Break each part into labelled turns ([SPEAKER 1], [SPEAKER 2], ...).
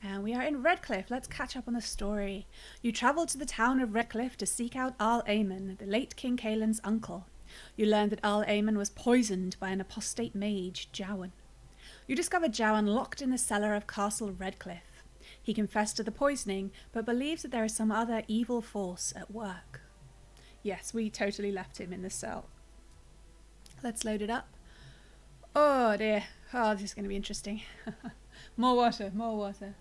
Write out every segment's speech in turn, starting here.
[SPEAKER 1] And we are in Redcliffe. Let's catch up on the story. You travelled to the town of Redcliffe to seek out Arl Aemon, the late King Caelan's uncle. You learned that Arl Aemon was poisoned by an apostate mage, Jowan. You discovered Jowan locked in the cellar of Castle Redcliffe. He confessed to the poisoning, but believes that there is some other evil force at work. Yes, we totally left him in the cell. Let's load it up. Oh dear. Oh, this is going to be interesting. More water, more water.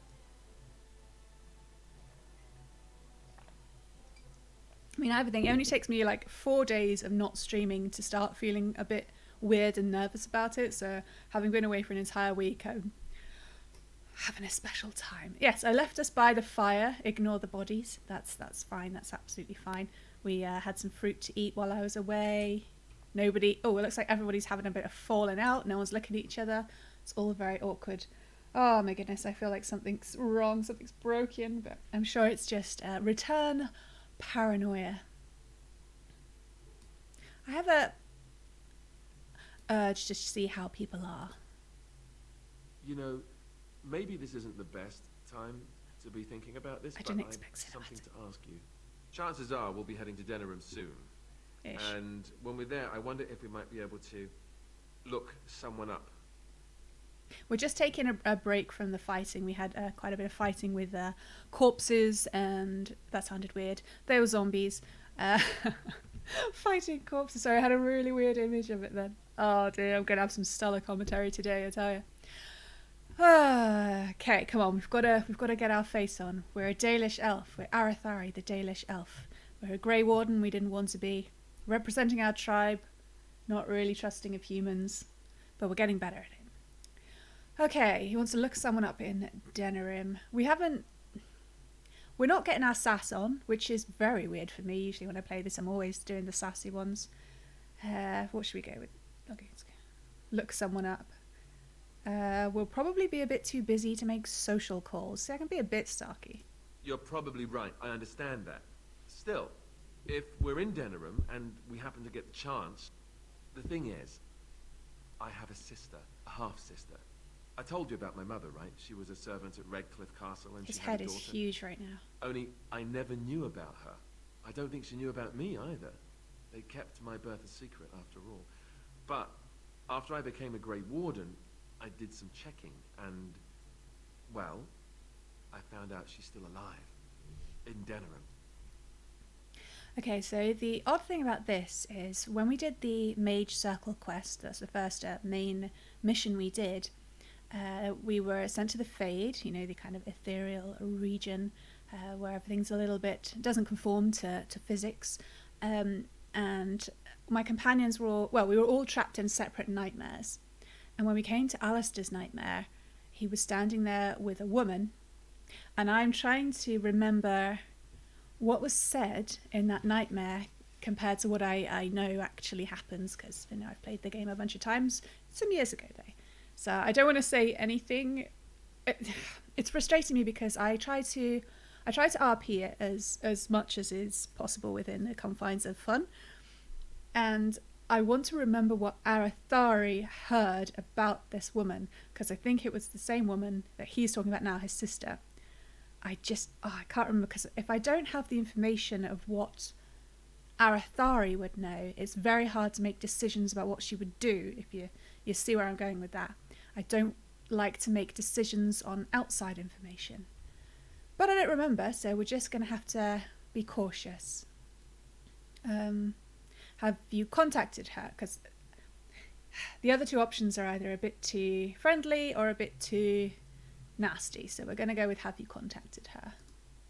[SPEAKER 1] I mean, I have a thing. It only takes me like 4 days of not streaming to start feeling a bit weird and nervous about it. So having been away for an entire week, I'm having a special time. Yes, I left us by the fire. Ignore the bodies. That's fine. That's absolutely fine. We had some fruit to eat while I was away. Nobody... Oh, it looks like everybody's having a bit of falling out. No one's looking at each other. It's all very awkward. Oh my goodness, I feel like something's wrong. Something's broken. But I'm sure it's just return paranoia. I have a urge to see how people are.
[SPEAKER 2] You know, maybe this isn't the best time to be thinking about this,
[SPEAKER 1] I
[SPEAKER 2] but
[SPEAKER 1] didn't
[SPEAKER 2] I
[SPEAKER 1] expect
[SPEAKER 2] have something
[SPEAKER 1] that.
[SPEAKER 2] to ask you. Chances are we'll be heading to Denerim soon.
[SPEAKER 1] Ish.
[SPEAKER 2] And when we're there, I wonder if we might be able to look someone up.
[SPEAKER 1] We're just taking a break from the fighting. We had quite a bit of fighting with corpses, and that sounded weird. They were zombies. Fighting corpses. Sorry, I had a really weird image of it then. Oh dear, I'm going to have some stellar commentary today, I tell you. Okay, come on, we've got to get our face on. We're a Dalish elf. We're Arathari, the Dalish elf. We're a Grey Warden we didn't want to be. Representing our tribe, not really trusting of humans, but we're getting better at it. Okay, he wants to look someone up in Denerim. We're not getting our sass on, which is very weird for me. Usually when I play this, I'm always doing the sassy ones. What should we go with? Okay, let's go. Look someone up. We'll probably be a bit too busy to make social calls. See, I can be a bit starky.
[SPEAKER 2] You're probably right, I understand that. Still, if we're in Denerim and we happen to get the chance, the thing is, I have a sister, a half-sister. I told you about my mother, right? She was a servant at Redcliffe Castle and
[SPEAKER 1] His
[SPEAKER 2] she had
[SPEAKER 1] head
[SPEAKER 2] a
[SPEAKER 1] is
[SPEAKER 2] daughter.
[SPEAKER 1] huge right now.
[SPEAKER 2] Only I never knew about her. I don't think she knew about me either. They kept my birth a secret after all. But after I became a Grey Warden, I did some checking and, well, I found out she's still alive in Denerim.
[SPEAKER 1] Okay, so the odd thing about this is when we did the Mage Circle quest, that's the first main mission we did, we were sent to the Fade, you know, the kind of ethereal region where everything's a little bit, doesn't conform to physics. And my companions were all, well, we were all trapped in separate nightmares. And when we came to Alistair's nightmare, he was standing there with a woman, and I'm trying to remember what was said in that nightmare compared to what I know actually happens, because you know I've played the game a bunch of times, some years ago though. So I don't want to say anything. It's frustrating me because I try to RP it as much as is possible within the confines of fun, and I want to remember what Arathari heard about this woman, because I think it was the same woman that he's talking about now, his sister. I can't remember, because if I don't have the information of what Arathari would know, it's very hard to make decisions about what she would do, if you see where I'm going with that. I don't like to make decisions on outside information. But I don't remember, so we're just going to have to be cautious. Have you contacted her? Because the other two options are either a bit too friendly or a bit too nasty, so we're going to go with have you contacted her?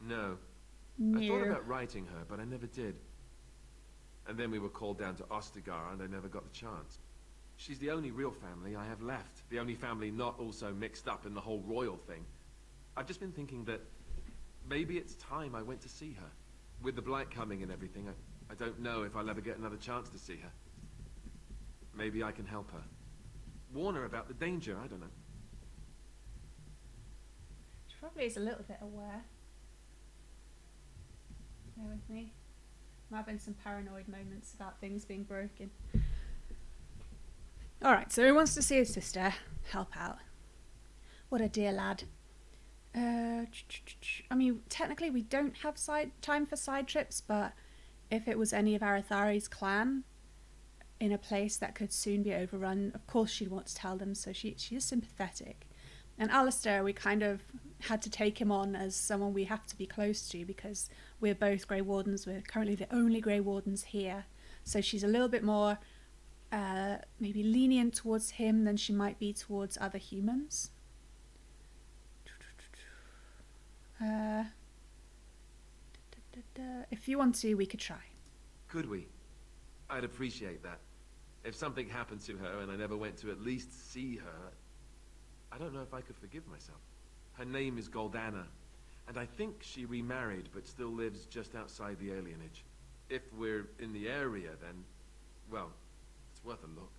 [SPEAKER 2] No.
[SPEAKER 1] No.
[SPEAKER 2] I thought about writing her, but I never did. And then we were called down to Ostagar and I never got the chance. She's the only real family I have left. The only family not also mixed up in the whole royal thing. I've just been thinking that maybe it's time I went to see her. With the blight coming and everything, I don't know if I'll ever get another chance to see her. Maybe I can help her. Warn her about the danger, I don't know.
[SPEAKER 1] She probably is a little bit aware. Bear with me. I'm having some paranoid moments about things being broken. Alright, so he wants to see his sister, help out. What a dear lad. I mean, technically we don't have time for side trips, but if it was any of Arathari's clan in a place that could soon be overrun, of course she'd want to tell them, so she is sympathetic. And Alistair, we kind of had to take him on as someone we have to be close to because we're both Grey Wardens. We're currently the only Grey Wardens here. So she's a little bit more maybe lenient towards him than she might be towards other humans. If you want to, we could try.
[SPEAKER 2] Could we? I'd appreciate that. If something happened to her and I never went to at least see her, I don't know if I could forgive myself. Her name is Goldana, and I think she remarried but still lives just outside the alienage. If we're in the area, then, well, it's worth a look.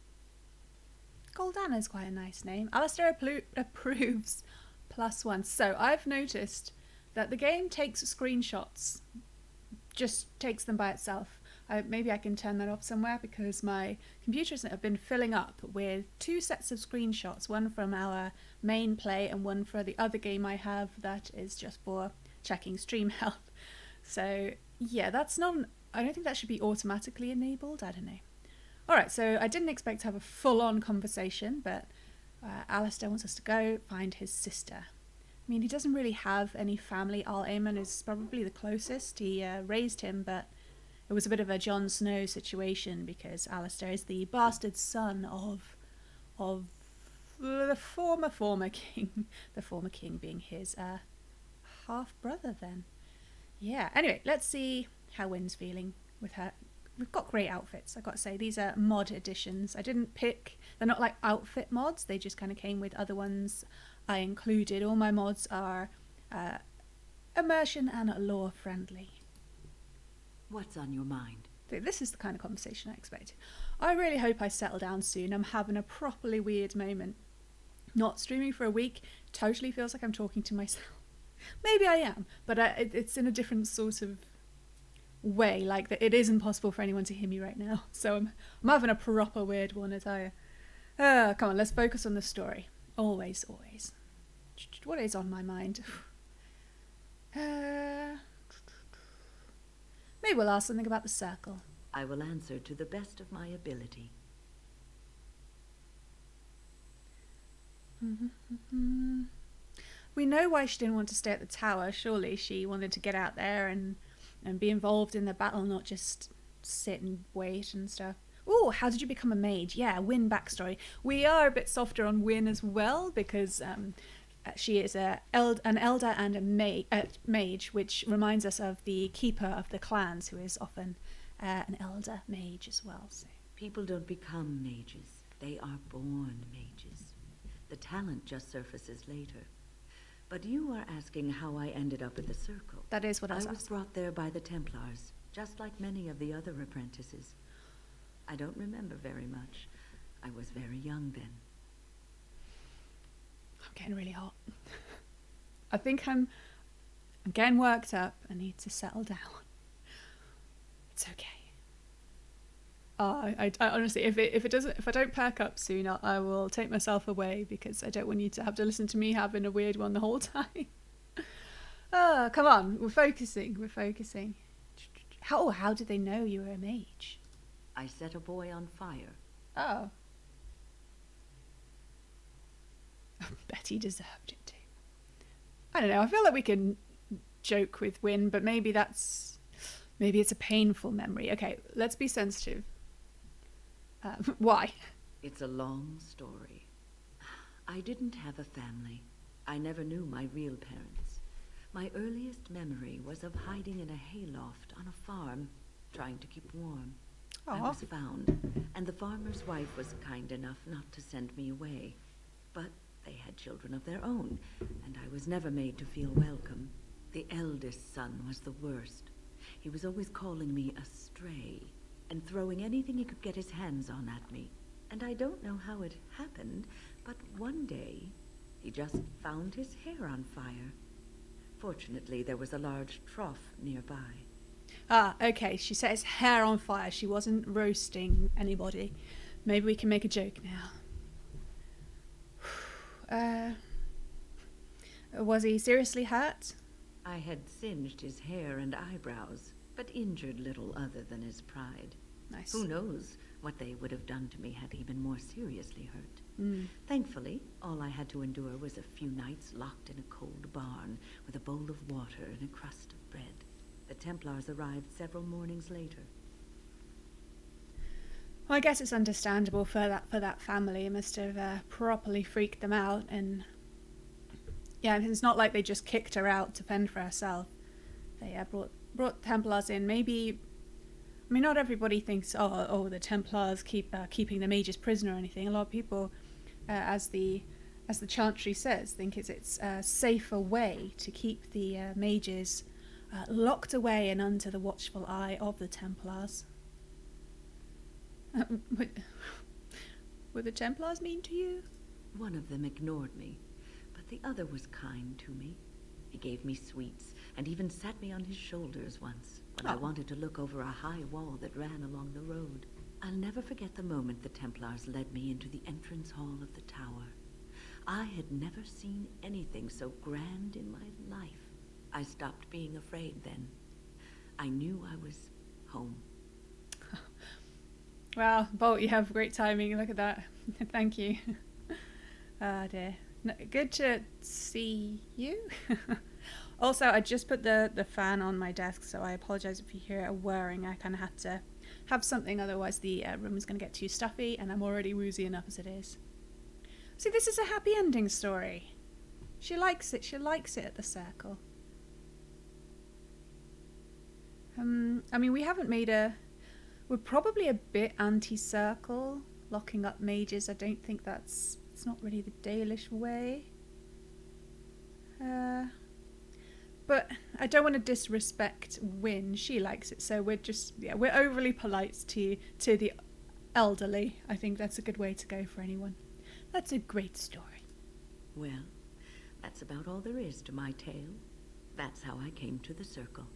[SPEAKER 1] Goldana's quite a nice name. Alistair approves +1. So I've noticed that the game takes screenshots, just takes them by itself. Maybe I can turn that off somewhere because my computers have been filling up with 2 sets of screenshots, one from our main play and one for the other game I have that is just for checking stream health. So yeah, that's not, I don't think that should be automatically enabled, I don't know. Alright, so I didn't expect to have a full-on conversation, but Alistair wants us to go find his sister. I mean, he doesn't really have any family. Al Aemon is probably the closest. He raised him, but it was a bit of a Jon Snow situation because Alistair is the bastard son of the former king. The former king being his half-brother then. Yeah, anyway, let's see how Wynn's feeling with her. We've got great outfits, I've got to say. These are mod editions. I didn't pick, they're not like outfit mods, they just kind of came with other ones I included. All my mods are immersion and lore friendly.
[SPEAKER 3] What's on your mind?
[SPEAKER 1] This is the kind of conversation I expected. I really hope I settle down soon. I'm having a properly weird moment. Not streaming for a week totally feels like I'm talking to myself. Maybe I am, but it's in a different sort of way, like that it is impossible for anyone to hear me right now. So I'm having a proper weird one, I tell you. Come on, let's focus on the story. Always. What is on my mind? Maybe we'll ask something about the circle.
[SPEAKER 3] I will answer to the best of my ability.
[SPEAKER 1] We know why she didn't want to stay at the tower. Surely she wanted to get out there and be involved in the battle, not just sit and wait and stuff. Oh, how did you become a mage? Yeah, Wynn backstory. We are a bit softer on Wynn as well because she is an elder and a mage, which reminds us of the keeper of the clans, who is often an elder mage as well. So.
[SPEAKER 3] People don't become mages. They are born mages. The talent just surfaces later. But you are asking how I ended up at the Circle.
[SPEAKER 1] That is what I was
[SPEAKER 3] asking. Brought there by the Templars, just like many of the other apprentices. I don't remember very much. I was very young then.
[SPEAKER 1] I'm getting really hot. I think I'm getting worked up. I need to settle down. It's okay. I honestly, if I don't perk up soon, I will take myself away because I don't want you to have to listen to me having a weird one the whole time. Come on, we're focusing. How did they know you were a mage?
[SPEAKER 3] I set a boy on fire.
[SPEAKER 1] Oh. I bet he deserved it too. I don't know, I feel like we can joke with Wynn, but maybe it's a painful memory. Okay, let's be sensitive. Why?
[SPEAKER 3] It's a long story. I didn't have a family. I never knew my real parents. My earliest memory was of hiding in a hayloft on a farm, trying to keep warm.
[SPEAKER 1] Aww.
[SPEAKER 3] I was found, and the farmer's wife was kind enough not to send me away. But they had children of their own, and I was never made to feel welcome. The eldest son was the worst. He was always calling me a stray, and throwing anything he could get his hands on at me. And I don't know how it happened, but one day, he just found his hair on fire. Fortunately, there was a large trough nearby.
[SPEAKER 1] Ah, okay, she set his hair on fire. She wasn't roasting anybody. Maybe we can make a joke now. Was he seriously hurt?
[SPEAKER 3] I had singed his hair and eyebrows, but injured little other than his pride.
[SPEAKER 1] Nice.
[SPEAKER 3] Who knows what they would have done to me had he been more seriously hurt.
[SPEAKER 1] Mm.
[SPEAKER 3] Thankfully, all I had to endure was a few nights locked in a cold barn with a bowl of water and a crust of bread. The Templars arrived several mornings later.
[SPEAKER 1] Well, I guess it's understandable for that family. It must have properly freaked them out, and yeah, it's not like they just kicked her out to fend for herself. They brought Templars in. Maybe, I mean, not everybody thinks, oh, the Templars keeping the mages prisoner or anything. A lot of people, as the Chantry says, think it's a safer way to keep the mages locked away and under the watchful eye of the Templars. Were the Templars mean to you?
[SPEAKER 3] One of them ignored me, but the other was kind to me. He gave me sweets and even sat me on his shoulders once when I wanted to look over a high wall that ran along the road. I'll never forget the moment the Templars led me into the entrance hall of the tower. I had never seen anything so grand in my life. I stopped being afraid then. I knew I was home.
[SPEAKER 1] Wow, Bolt, you have great timing. Look at that. Thank you. Ah, dear. No, good to see you. Also, I just put the fan on my desk, so I apologize if you hear it whirring. I kind of had to have something, otherwise the room was going to get too stuffy, and I'm already woozy enough as it is. See, this is a happy ending story. She likes it. She likes it at the circle. I mean, we haven't made a... We're probably a bit anti-circle, locking up mages. I don't think it's not really the Dalish way. But I don't want to disrespect Wynne. She likes it, so we're overly polite to the elderly. I think that's a good way to go for anyone. That's a great story.
[SPEAKER 3] Well, that's about all there is to my tale. That's how I came to the circle.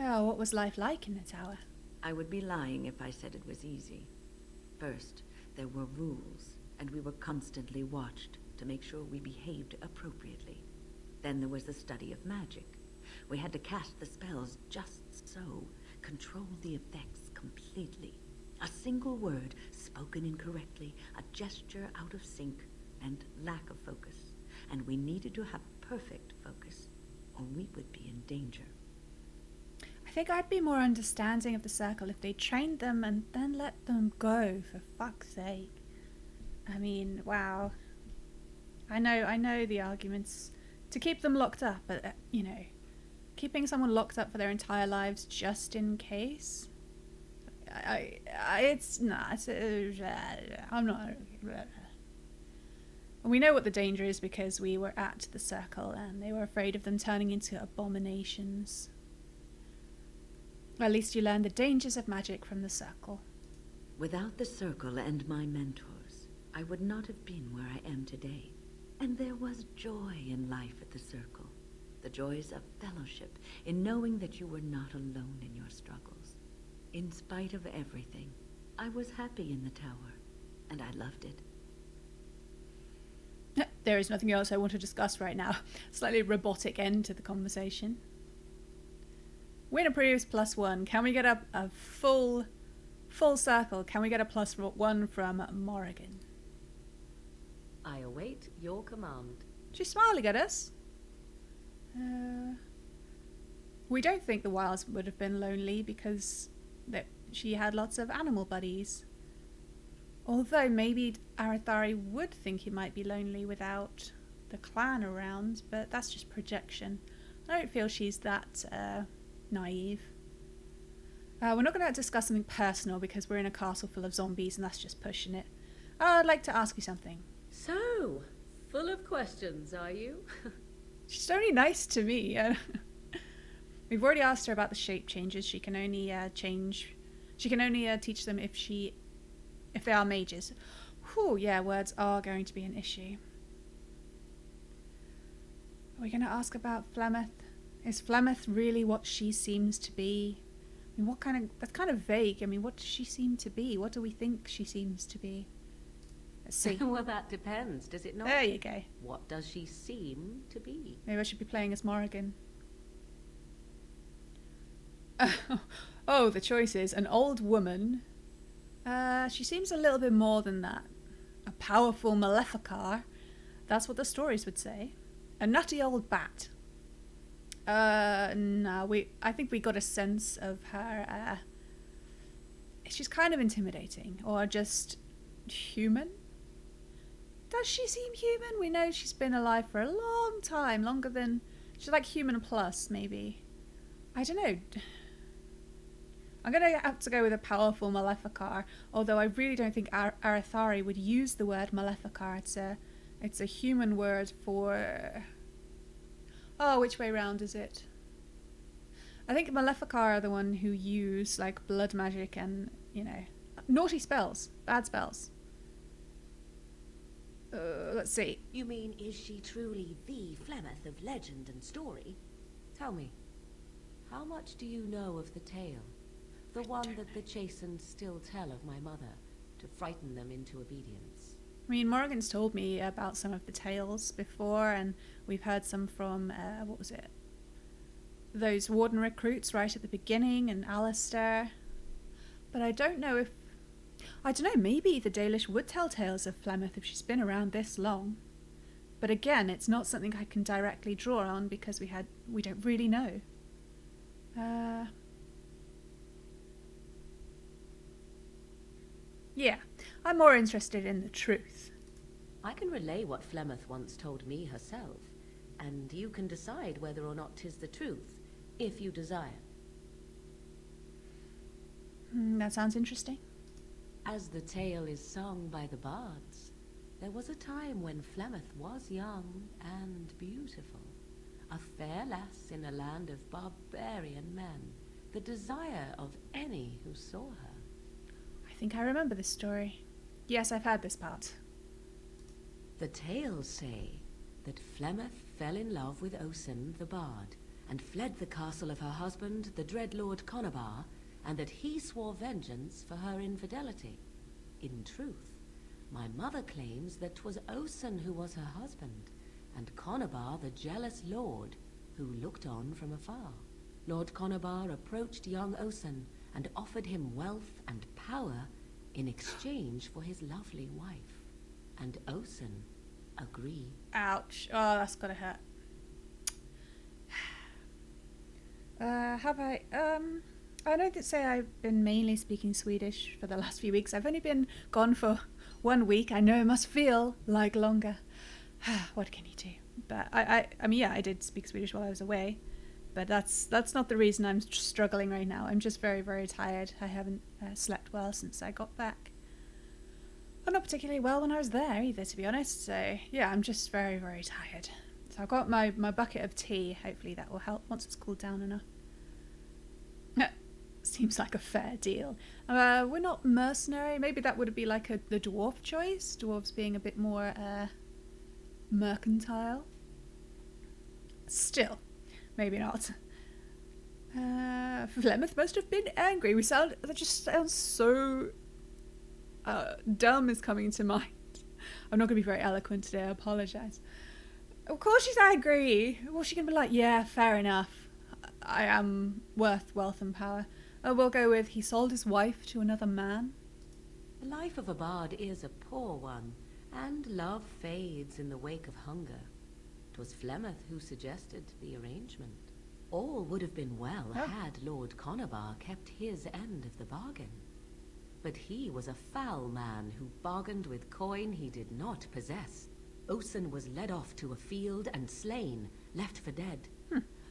[SPEAKER 1] Oh, what was life like in the tower?
[SPEAKER 3] I would be lying if I said it was easy. First, there were rules, and we were constantly watched to make sure we behaved appropriately. Then there was the study of magic. We had to cast the spells just so, control the effects completely. A single word spoken incorrectly, a gesture out of sync, and lack of focus. And we needed to have perfect focus, or we would be in danger.
[SPEAKER 1] I think I'd be more understanding of the circle if they trained them and then let them go, for fuck's sake. I mean, wow. I know the arguments to keep them locked up, but, keeping someone locked up for their entire lives just in case? I'm not... We know what the danger is because we were at the circle and they were afraid of them turning into abominations. Well, at least you learned the dangers of magic from the circle.
[SPEAKER 3] Without the circle and my mentors, I would not have been where I am today. And there was joy in life at the circle. The joys of fellowship, in knowing that you were not alone in your struggles. In spite of everything, I was happy in the tower, and I loved it.
[SPEAKER 1] There is nothing else I want to discuss right now. Slightly robotic end to the conversation. Win approves +1. Can we get a full circle? Can we get a +1 from Morrigan?
[SPEAKER 4] I await your command.
[SPEAKER 1] She's smiling at us. We don't think the Wilds would have been lonely because she had lots of animal buddies. Although maybe Arathari would think he might be lonely without the clan around, but that's just projection. I don't feel she's that naive. We're not going to discuss something personal because we're in a castle full of zombies and that's just pushing it. I'd like to ask you something.
[SPEAKER 4] So, full of questions, are you?
[SPEAKER 1] She's only nice to me. We've already asked her about the shape changes. She can only change. She can only teach them if they are mages. Whew, yeah, words are going to be an issue. Are we going to ask about Flemeth? Is Flemeth really what she seems to be? I mean, that's kind of vague. I mean, what does she seem to be? What do we think she seems to be? Let's see.
[SPEAKER 4] Well, that depends, does it not?
[SPEAKER 1] There you go.
[SPEAKER 4] What does she seem to be?
[SPEAKER 1] Maybe I should be playing as Morrigan. Oh, the choice is an old woman. She seems a little bit more than that. A powerful maleficar. That's what the stories would say. A nutty old bat. No, I think we got a sense of her. She's kind of intimidating, or just human. Does she seem human? We know she's been alive for a long time, longer than... She's like human plus, maybe. I don't know. I'm going to have to go with a powerful maleficar, although I really don't think Arathari would use the word maleficar. It's a human word for... Oh, which way round is it? I think maleficar are the one who use like blood magic and, naughty spells, bad spells. Let's see.
[SPEAKER 5] You mean, is she truly the Flemeth of legend and story?
[SPEAKER 4] Tell me, how much do you know of the tale? The one that the chastened still tell of my mother, to frighten them into obedience.
[SPEAKER 1] I mean, Morgan's told me about some of the tales before, and we've heard some from, what was it? Those warden recruits right at the beginning, and Alistair. But I don't know, maybe the Dalish would tell tales of Flemeth if she's been around this long. But again, it's not something I can directly draw on because we don't really know. Yeah, I'm more interested in the truth.
[SPEAKER 4] I can relay what Flemeth once told me herself, and you can decide whether or not 'tis the truth, if you desire.
[SPEAKER 1] That sounds interesting.
[SPEAKER 4] As the tale is sung by the bards, there was a time when Flemeth was young and beautiful, a fair lass in a land of barbarian men, the desire of any who saw her.
[SPEAKER 1] I think I remember this story. Yes, I've heard this part.
[SPEAKER 4] The tales say that Flemeth fell in love with Osen the bard, and fled the castle of her husband, the dread Lord Conabar, and that he swore vengeance for her infidelity. In truth, my mother claims that 'twas Osen who was her husband, and Conabar the jealous lord, who looked on from afar. Lord Conabar approached young Osen, and offered him wealth and power in exchange for his lovely wife. And Osen agreed.
[SPEAKER 1] Ouch. Oh, that's gotta hurt. I know that say I've been mainly speaking Swedish for the last few weeks. I've only been gone for 1 week. I know it must feel like longer. What can you do? But I mean, yeah, I did speak Swedish while I was away. But that's not the reason I'm struggling right now. I'm just very, very tired. I haven't slept well since I got back. Well, not particularly well when I was there either, to be honest. So, yeah, I'm just very, very tired. So I've got my bucket of tea. Hopefully that will help once it's cooled down enough. Seems like a fair deal. We're not mercenary. Maybe that would be like the dwarf choice. Dwarves being a bit more mercantile. Still. Maybe not. Flemeth must have been angry. That just sounds so dumb is coming to mind. I'm not going to be very eloquent today, I apologise. Of course she's angry. What's she going to be like? Yeah, fair enough. I am worth wealth and power. We'll go with he sold his wife to another man.
[SPEAKER 4] The life of a bard is a poor one, and love fades in the wake of hunger. 'Twas Flemeth who suggested the arrangement. All would have been well had Lord Conabar kept his end of the bargain. But he was a foul man who bargained with coin he did not possess. Osen was led off to a field and slain, left for dead.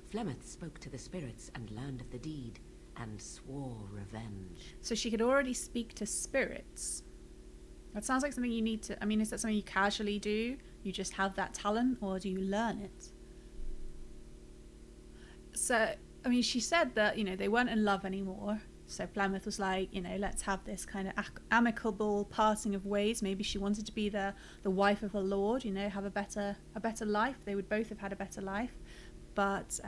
[SPEAKER 4] Flemeth spoke to the spirits and learned of the deed, and swore revenge.
[SPEAKER 1] So she could already speak to spirits. That sounds like something you need to... I mean, is that something you casually do? You just have that talent, or do you learn it? So, I mean, she said that, they weren't in love anymore. So Flemeth was like, let's have this kind of amicable parting of ways. Maybe she wanted to be the wife of a lord, have a better life. They would both have had a better life. But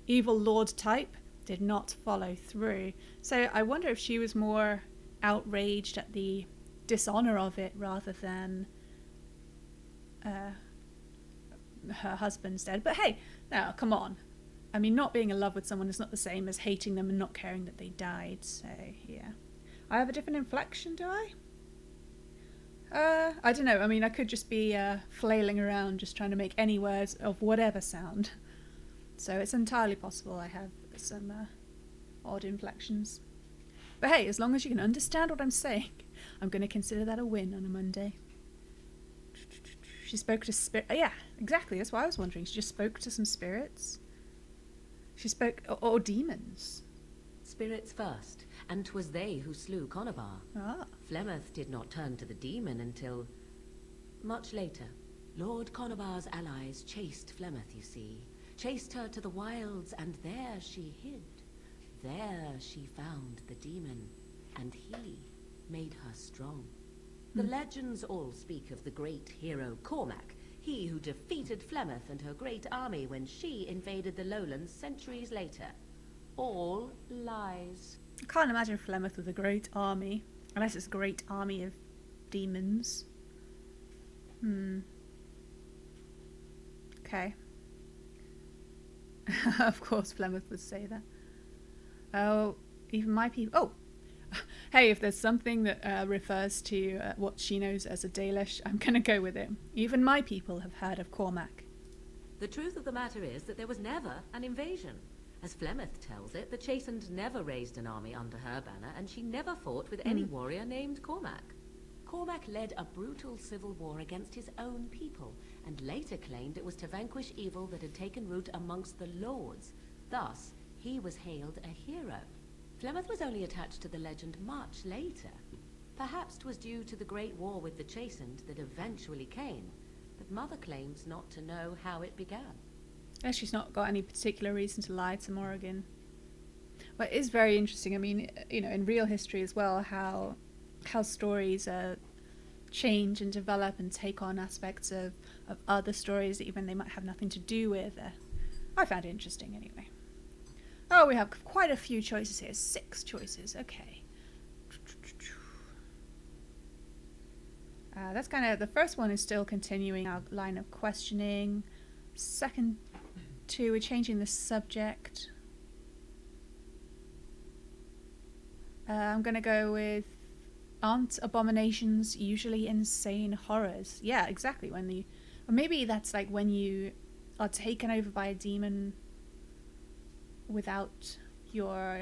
[SPEAKER 1] evil lord type did not follow through. So I wonder if she was more outraged at the dishonor of it rather than her husband's dead. But hey, now come on. I mean, not being in love with someone is not the same as hating them and not caring that they died. So yeah, I have a different inflection, do I? I don't know. I mean, I could just be flailing around, just trying to make any words of whatever sound. So it's entirely possible I have some odd inflections. But hey, as long as you can understand what I'm saying, I'm going to consider that a win on a Monday. She spoke to spirit. Yeah, exactly. That's why I was wondering. She just spoke to some spirits. She spoke, or demons.
[SPEAKER 4] Spirits first, and 'twas they who slew Conobar.
[SPEAKER 1] Ah.
[SPEAKER 4] Flemeth did not turn to the demon until much later. Lord Conobar's allies chased Flemeth, you see. Chased her to the wilds, and there she hid. There she found the demon, and he made her strong. The legends all speak of the great hero Cormac, he who defeated Flemeth and her great army when she invaded the lowlands centuries later. All lies.
[SPEAKER 1] I can't imagine Flemeth with a great army, unless it's a great army of demons. Okay. Of course Flemeth would say that. Oh, even my people... Oh! Hey, if there's something that refers to what she knows as a Dalish, I'm going to go with it. Even my people have heard of Cormac.
[SPEAKER 4] The truth of the matter is that there was never an invasion. As Flemeth tells it, the Chastened never raised an army under her banner, and she never fought with any warrior named Cormac. Cormac led a brutal civil war against his own people, and later claimed it was to vanquish evil that had taken root amongst the lords. Thus, he was hailed a hero. Flemeth was only attached to the legend much later. Perhaps 'twas due to the great war with the Chastened that eventually came, but Mother claims not to know how it began.
[SPEAKER 1] She's not got any particular reason to lie to Morrigan. But it is very interesting. I mean, you know, in real history as well, how stories change and develop and take on aspects of other stories that even they might have nothing to do with. I found it interesting anyway. Oh, we have quite a few choices here. 6 choices. Okay. That's kind of... The first one is still continuing our line of questioning. Second 2, we're changing the subject. I'm going to go with... Aren't abominations usually insane horrors? Yeah, exactly. Or maybe that's like when you are taken over by a demon without your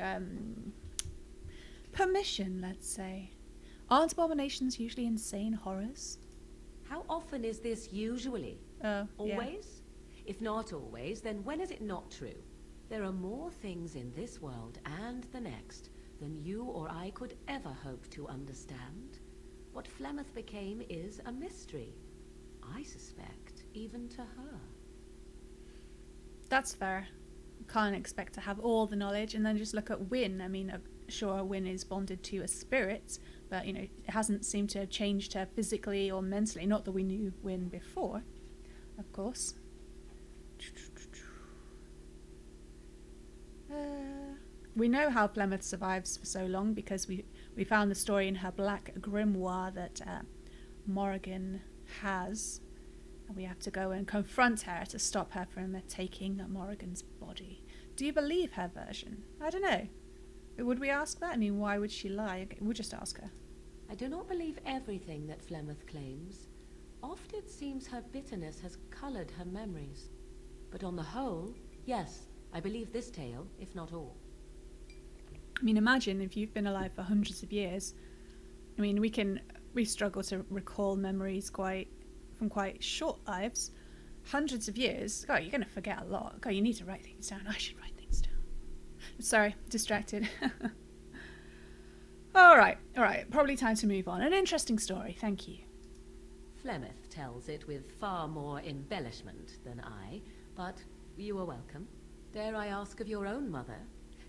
[SPEAKER 1] permission, let's say. Aren't abominations usually insane horrors?
[SPEAKER 4] How often is this usually? Always? Yeah. If not always, then when is it not true? There are more things in this world and the next than you or I could ever hope to understand. What Flemeth became is a mystery. I suspect, even to her.
[SPEAKER 1] That's fair. Can't expect to have all the knowledge, and then just look at Wynne. I mean, sure, Wynne is bonded to a spirit, but, you know, it hasn't seemed to have changed her physically or mentally. Not that we knew Wynne before, of course. We know how Flemeth survives for so long because we found the story in her black grimoire that Morrigan has. And we have to go and confront her to stop her from taking Morrigan's body. Do you believe her version? I don't know. Would we ask that? I mean, why would she lie? We'll just ask her.
[SPEAKER 4] I do not believe everything that Flemeth claims. Oft it seems her bitterness has coloured her memories. But on the whole, yes, I believe this tale, if not all.
[SPEAKER 1] I mean, imagine if you've been alive for hundreds of years. I mean, we struggle to recall memories from quite short lives. Hundreds of years, God, you're going to forget a lot. God, you need to write things down. I should write things down. Sorry, distracted. All right. Probably time to move on. An interesting story, thank you.
[SPEAKER 4] Flemeth tells it with far more embellishment than I, but you are welcome. Dare I ask of your own mother?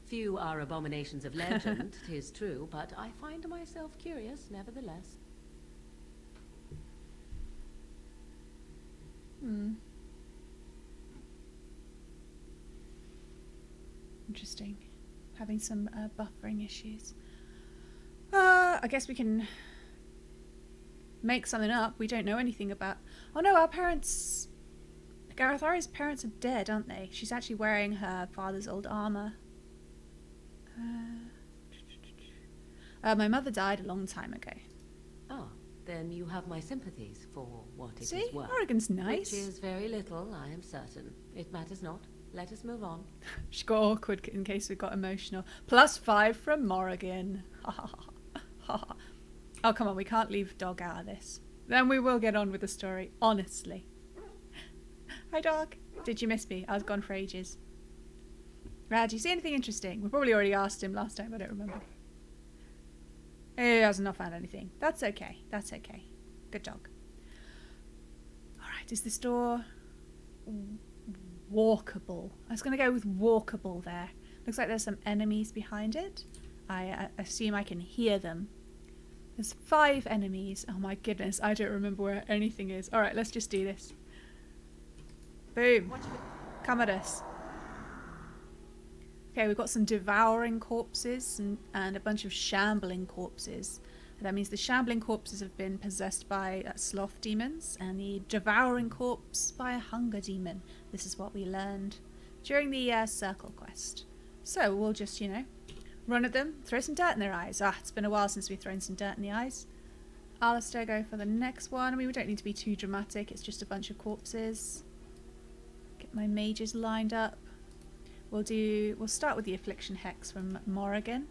[SPEAKER 4] Few are abominations of legend, 'tis true, but I find myself curious nevertheless.
[SPEAKER 1] Interesting. Having some buffering issues. I guess we can make something up. We don't know anything about... Oh no, our parents... Garathari's parents are dead, aren't they? She's actually wearing her father's old armour. My mother died a long time ago.
[SPEAKER 4] Oh, then you have my sympathies for what it
[SPEAKER 1] See?
[SPEAKER 4] is worth.
[SPEAKER 1] Oregon's nice.
[SPEAKER 4] Which is very little, I am certain. It matters not. Let us move on.
[SPEAKER 1] She got awkward in case we got emotional. +5 from Morrigan. Ha ha ha ha. Oh, come on, we can't leave Dog out of this. Then we will get on with the story, honestly. Hi, Dog. Did you miss me? I was gone for ages. Do you see anything interesting? We probably already asked him last time, I don't remember. He has not found anything. That's okay. That's okay. Good dog. Alright, is this door walkable? I was going to go with walkable there. Looks like there's some enemies behind it. I assume I can hear them. There's 5 enemies. Oh my goodness, I don't remember where anything is. Alright, let's just do this. Boom. Come at us. Okay, we've got some devouring corpses and a bunch of shambling corpses. That means the shambling corpses have been possessed by sloth demons and the devouring corpse by a hunger demon. This is what we learned during the circle quest. So we'll just, you know, run at them, throw some dirt in their eyes. Ah, it's been a while since we've thrown some dirt in the eyes. Alistair, go for the next one. I mean, we don't need to be too dramatic. It's just a bunch of corpses. Get my mages lined up. We'll start with the Affliction Hex from Morrigan.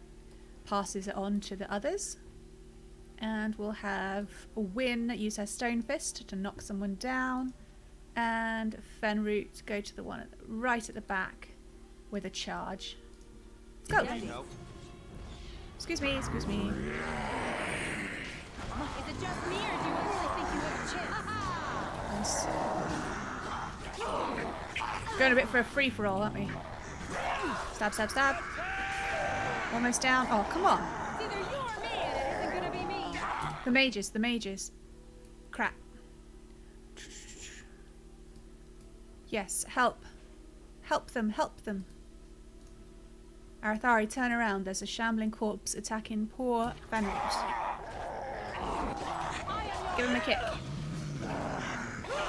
[SPEAKER 1] Passes it on to the others. And we'll have Wynne use her Stone Fist to knock someone down. And Fenroot go to the one right at the back with a charge. Let's go.
[SPEAKER 2] No.
[SPEAKER 1] Excuse me, excuse me.
[SPEAKER 5] Is it just me, or do you really think you have a chance?
[SPEAKER 1] Nice. Going a bit for a free-for-all, aren't we? Stab, stab, stab. Almost down. Oh, come on.
[SPEAKER 5] It's either you or me, and it isn't gonna be me.
[SPEAKER 1] The mages, the mages. Crap. Yes, help. Help them, help them. Arathari, turn around. There's a shambling corpse attacking poor Fenris. Give him a kick.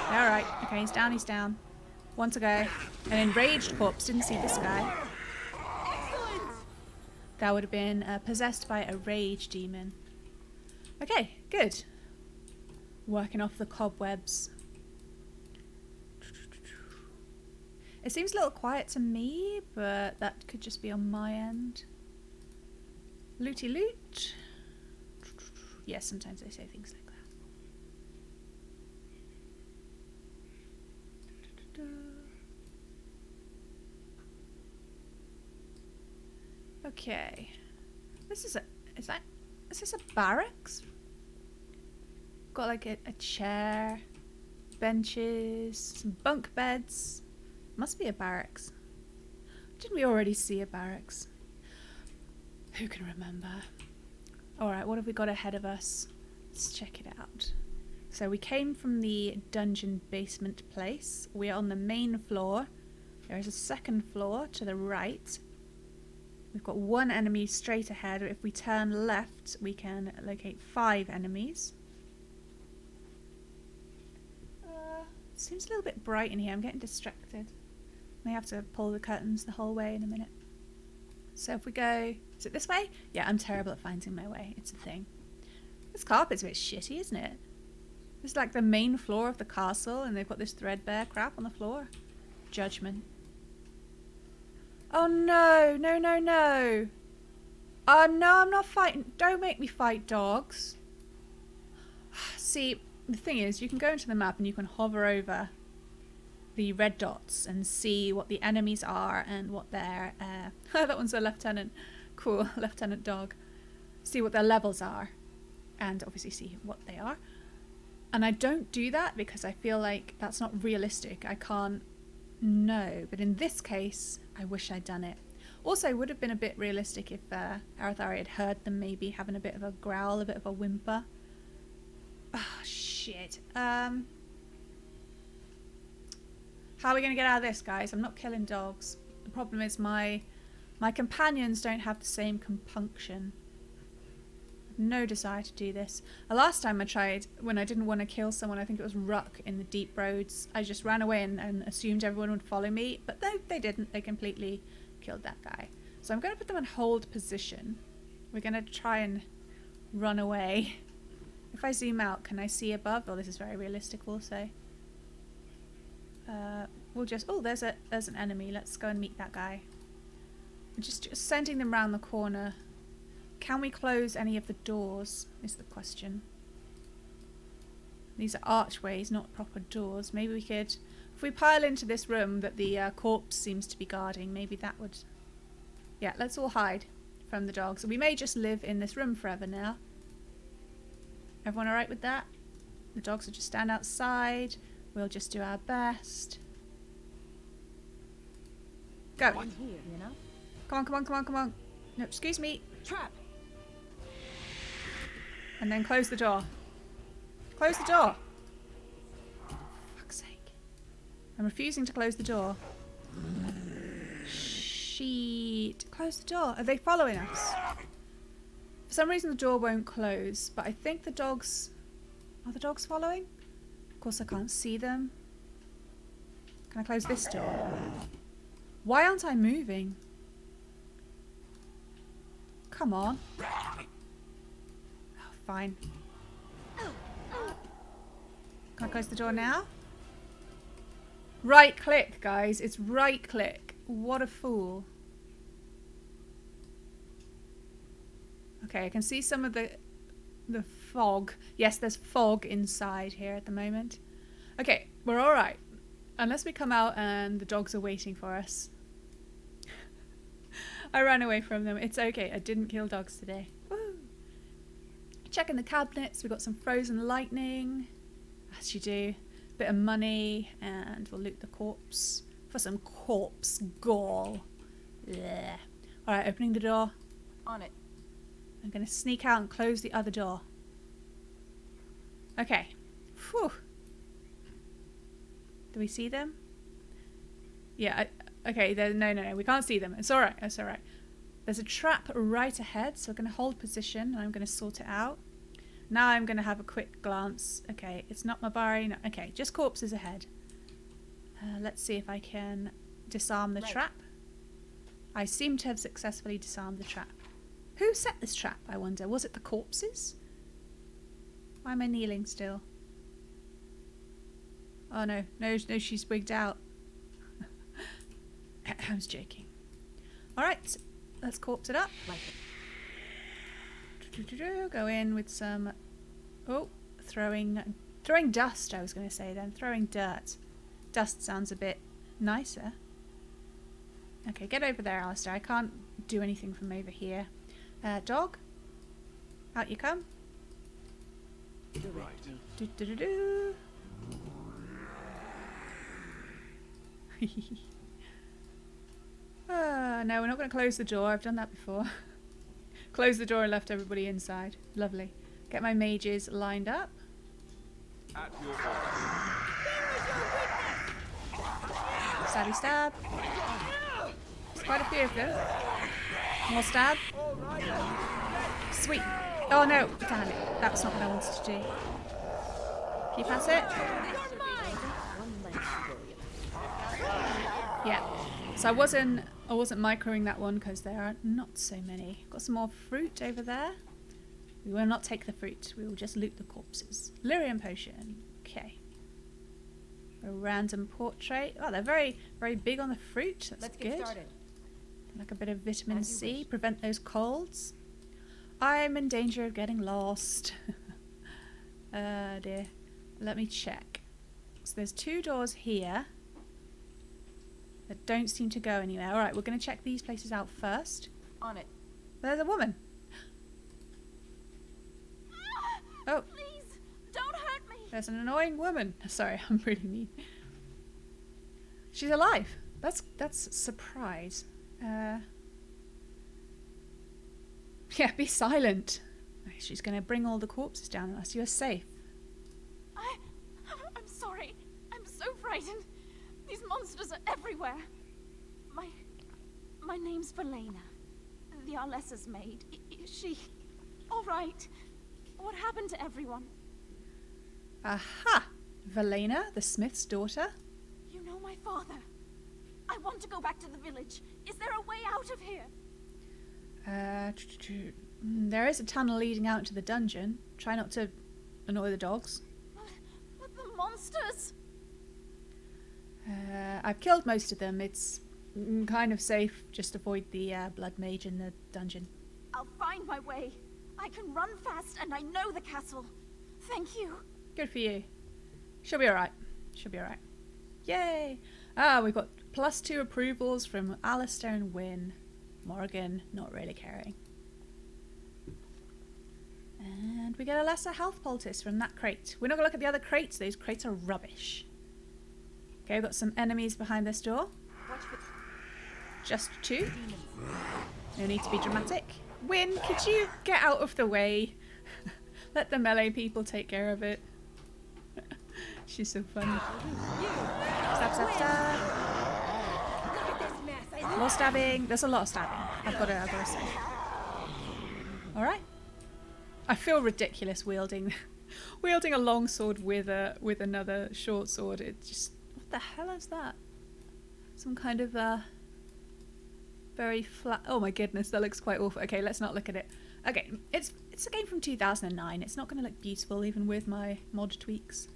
[SPEAKER 1] Alright, okay, he's down, he's down. One to go. An enraged corpse, didn't see this guy. That would have been possessed by a rage demon. Okay, good. Working off the cobwebs. It seems a little quiet to me, but that could just be on my end. Looty loot. Yes, sometimes they say things like that. Okay. Is this a barracks? Got like a chair, benches, some bunk beds. Must be a barracks. Didn't we already see a barracks? Who can remember? Alright, what have we got ahead of us? Let's check it out. So we came from the dungeon basement place. We are on the main floor. There is a second floor to the right. We've got 1 enemy straight ahead. If we turn left, we can locate 5 enemies. Seems a little bit bright in here. I'm getting distracted. May have to pull the curtains the whole way in a minute. So if we go... Is it this way? Yeah, I'm terrible at finding my way. It's a thing. This carpet's a bit shitty, isn't it? It's like the main floor of the castle and they've got this threadbare crap on the floor. Judgment. Oh no, no, no, no. Oh no, I'm not fighting. Don't make me fight dogs. See, the thing is, you can go into the map and you can hover over the red dots and see what the enemies are and what their... that one's a lieutenant. Cool, lieutenant dog. See what their levels are. And obviously see what they are. And I don't do that because I feel like that's not realistic. I can't know. But in this case, I wish I'd done it. Also, it would have been a bit realistic if Arathari had heard them maybe having a bit of a growl, a bit of a whimper. Oh, shit. How are we going to get out of this, guys? I'm not killing dogs. The problem is my companions don't have the same compunction. no desire to do this. The last time I tried, when I didn't want to kill someone, I think it was Ruck in the deep roads, I just ran away and assumed everyone would follow me, but no, they didn't. They completely killed that guy. So I'm going to put them in hold position. We're going to try and run away. If I zoom out, can I see above? Oh, this is very realistic also. We'll just... Oh, there's an enemy. Let's go and meet that guy. Just sending them round the corner. Can we close any of the doors, is the question. These are archways, not proper doors. Maybe we could... If we pile into this room that the corpse seems to be guarding, maybe that would... Yeah, let's all hide from the dogs. We may just live in this room forever now. Everyone alright with that? The dogs will just stand outside. We'll just do our best. Go.
[SPEAKER 5] One here, you know?
[SPEAKER 1] Come on, come on, come on, come on. No, excuse me.
[SPEAKER 5] Trap.
[SPEAKER 1] And then close the door. Close the door. Fuck's sake. I'm refusing to close the door. Shit. Close the door. Are they following us? For some reason the door won't close, but I think the dogs... Are the dogs following? Of course I can't see them. Can I close this door? Why aren't I moving? Come on. Oh, fine. Can I close the door now? Right click, guys. It's right click. What a fool. Okay, I can see some of the fog. Yes, there's fog inside here at the moment. Okay, we're alright. Unless we come out and the dogs are waiting for us. I ran away from them. It's okay. I didn't kill dogs today. Woo. Checking the cabinets. We've got some frozen lightning. As you do. Bit of money. And we'll loot the corpse. For some corpse gall. Yeah. Alright, opening the door.
[SPEAKER 5] On it.
[SPEAKER 1] I'm going to sneak out and close the other door. Okay. Phew. Do we see them? Yeah, okay, no, we can't see them. It's alright, it's alright. There's a trap right ahead, so we're going to hold position and I'm going to sort it out. Now I'm going to have a quick glance. Okay, it's not Mabari. No, okay, just corpses ahead. Let's see if I can disarm the trap. I seem to have successfully disarmed the trap. Who set this trap, I wonder? Was it the corpses? Why am I kneeling still? Oh no, she's wigged out. I was joking. Alright, let's corpse it up. Go in with some... Oh, throwing dust, I was going to say then. Throwing dirt. Dust sounds a bit nicer. Okay, get over there, Alistair. I can't do anything from over here. Dog? Out you come.
[SPEAKER 2] Right.
[SPEAKER 1] No, we're not going to close the door. I've done that before. Close the door and left everybody inside. Lovely. Get my mages lined up.
[SPEAKER 2] At your order.
[SPEAKER 1] Stabby stab. There's quite a few of them. More stab. Sweet. Oh no, damn it. That's not what I wanted to do. Can you pass it? Yeah. So I wasn't microing that one because there are not so many. Got some more fruit over there. We will not take the fruit. We will just loot the corpses. Lyrium potion. Okay. A random portrait. Oh, they're very, very big on the fruit. That's
[SPEAKER 5] Let's
[SPEAKER 1] good.
[SPEAKER 5] get started.
[SPEAKER 1] Like a bit of vitamin
[SPEAKER 5] As you
[SPEAKER 1] C.
[SPEAKER 5] wish.
[SPEAKER 1] Prevent those colds. I'm in danger of getting lost. Dear. Let me check. So there's 2 doors here that don't seem to go anywhere. Alright, we're going to check these places out first.
[SPEAKER 5] On it.
[SPEAKER 1] There's a woman. Oh,
[SPEAKER 5] Please, don't hurt me.
[SPEAKER 1] there's an annoying woman. Sorry, I'm really mean. She's alive. That's a surprise. Yeah, be silent. She's going to bring all the corpses down on us. You're safe.
[SPEAKER 6] I'm sorry. I'm so frightened. These monsters are everywhere. My name's Valena. The Arlessa's maid. She... All right. What happened to everyone?
[SPEAKER 1] Aha! Velena, the smith's daughter.
[SPEAKER 6] You know my father. I want to go back to the village. Is there a way out of here?
[SPEAKER 1] There is a tunnel leading out into the dungeon. Try not to annoy the dogs.
[SPEAKER 6] But the monsters!
[SPEAKER 1] I've killed most of them. It's kind of safe. Just avoid the blood mage in the dungeon.
[SPEAKER 6] I'll find my way. I can run fast and I know the castle. Thank you.
[SPEAKER 1] Good for you. She'll be alright. She'll be alright. Yay! Ah, we've got +2 approvals from Alistair and Wynne. Morrigan, not really caring. And we get a lesser health poultice from that crate. We're not going to look at the other crates. Those crates are rubbish. Okay, we've got some enemies behind this door. Just 2. No need to be dramatic. Wynne, could you get out of the way? Let the melee people take care of it. She's so funny. Stab, stab, stab. More stabbing. There's a lot of stabbing. I've got to say. Alright. I feel ridiculous wielding a long sword with another short sword. It just, what the hell is that? Some kind of very flat. Oh my goodness, that looks quite awful. Okay, let's not look at it. Okay, it's a game from 2009. It's not going to look beautiful even with my mod tweaks.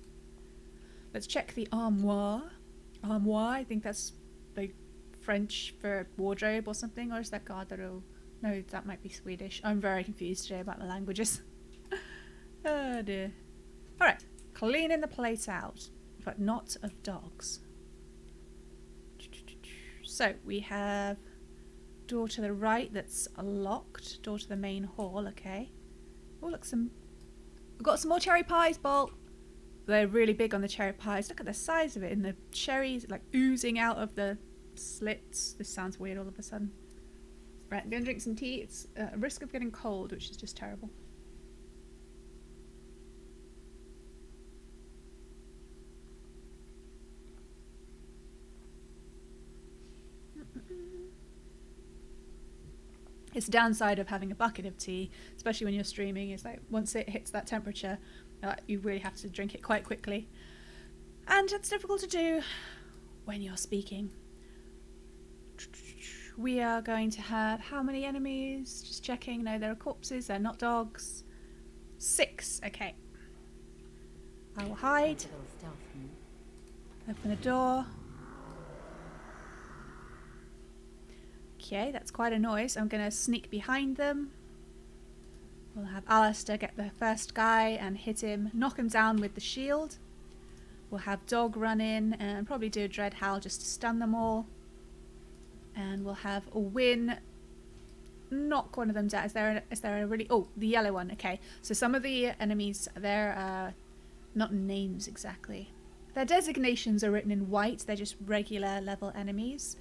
[SPEAKER 1] Let's check the armoire. Armoire, I think that's the French for wardrobe or something, or is that garderobe? No, that might be Swedish. I'm very confused today about the languages. Oh dear. Alright, cleaning the place out, but not of dogs. So, we have door to the right that's locked. Door to the main hall, okay. Oh, look, we've got some more cherry pies, Bolt. They're really big on the cherry pies. Look at the size of it, and the cherries like oozing out of the slits. This sounds weird all of a sudden. Right, I'm going to drink some tea. It's a risk of getting cold, which is just terrible. It's the downside of having a bucket of tea, especially when you're streaming, is like once it hits that temperature, you really have to drink it quite quickly. And it's difficult to do when you're speaking. We are going to have how many enemies? Just checking. No, there are corpses. They're not dogs. 6. Okay. I will hide. Open the door. Okay, that's quite a noise. I'm going to sneak behind them. We'll have Alistair get the first guy and hit him. Knock him down with the shield. We'll have Dog run in and probably do a Dread Howl just to stun them all. And we'll have a Wynne knock one of them down. Is there a really... Oh, the yellow one. Okay. So some of the enemies, they're not names exactly. Their designations are written in white. They're just regular level enemies.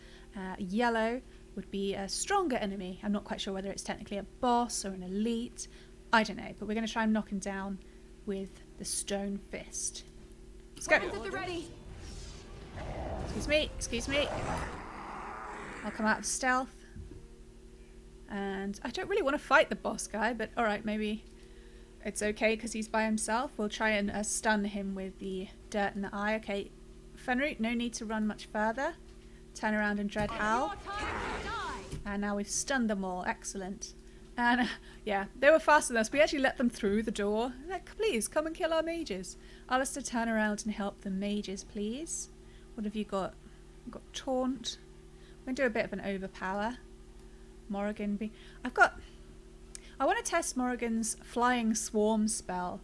[SPEAKER 1] Yellow would be a stronger enemy. I'm not quite sure whether it's technically a boss or an elite. I don't know. But we're going to try and knock him down with the stone fist. Let's go.
[SPEAKER 6] Weapons at the ready.
[SPEAKER 1] Excuse me. Excuse me. I'll come out of stealth. And I don't really want to fight the boss guy, but alright, maybe it's okay because he's by himself. We'll try and stun him with the dirt in the eye. Okay, Fenrir, no need to run much further. Turn around and Dread Howl. And now we've stunned them all. Excellent. And yeah, they were faster than us. We actually let them through the door. Like, please, come and kill our mages. Alistair, turn around and help the mages, please. What have you got? We've got Taunt. I'm going to do a bit of an overpower. Morrigan I want to test Morrigan's Flying Swarm spell.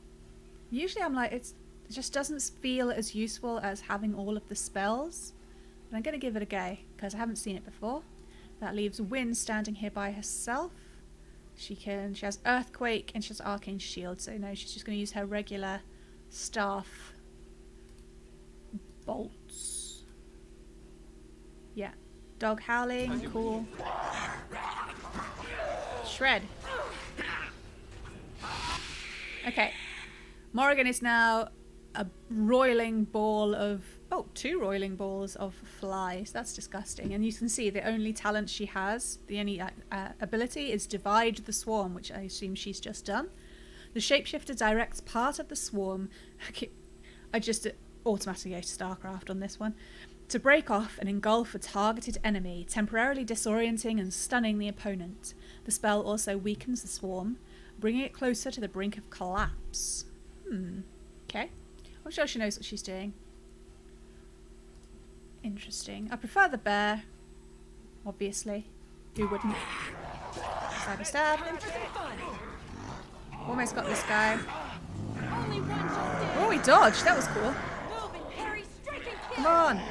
[SPEAKER 1] Usually I'm like, it just doesn't feel as useful as having all of the spells. But I'm going to give it a go, because I haven't seen it before. That leaves Wynne standing here by herself. She has Earthquake and she has Arcane Shield, so no, she's just going to use her regular staff bolts. Yeah. Dog howling, cool. Shred. Okay. Morrigan is now a roiling ball of... Oh, 2 roiling balls of flies. That's disgusting. And you can see the only talent she has, the only ability is divide the swarm, which I assume she's just done. The shapeshifter directs part of the swarm. I just automatically go to StarCraft on this one. To break off and engulf a targeted enemy, temporarily disorienting and stunning the opponent. The spell also weakens the swarm, bringing it closer to the brink of collapse. Okay. I'm sure she knows what she's doing. Interesting. I prefer the bear, obviously. Who wouldn't? Stab, stab. Almost got this guy. Oh, he dodged. That was cool. Come on.